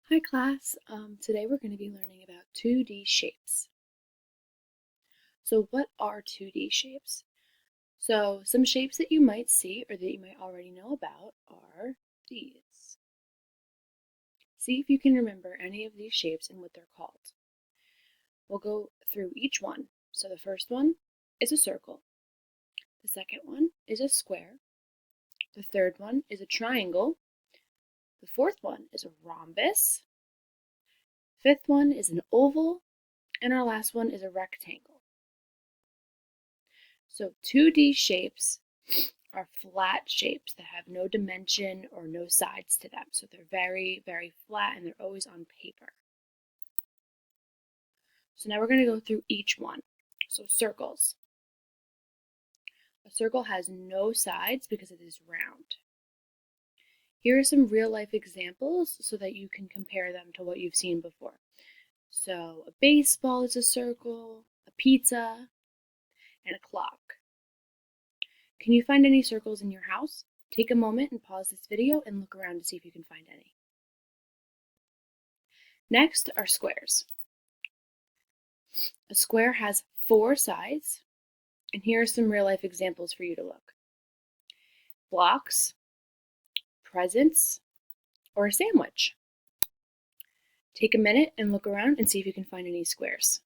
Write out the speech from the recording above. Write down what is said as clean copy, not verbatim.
Hi class, today we're going to be learning about 2D shapes. So what are 2D shapes? So some shapes that you might see or that you might already know about are these. See if you can remember any of these shapes and what they're called. We'll go through each one. So the first one is a circle. The second one is a square. The third one is a triangle. The fourth one is a rhombus. Fifth one is an oval. And our last one is a rectangle. So 2D shapes are flat shapes that have no dimension or no sides to them. So they're very, very flat and they're always on paper. So now we're going to go through each one. So circles. A circle has no sides because it is round. Here are some real life examples so that you can compare them to what you've seen before. So a baseball is a circle, a pizza, and a clock. Can you find any circles in your house? Take a moment and pause this video and look around to see if you can find any. Next are squares. A square has 4 sides, and here are some real life examples for you to look. Blocks, presents, or a sandwich. Take a minute and look around and see if you can find any squares.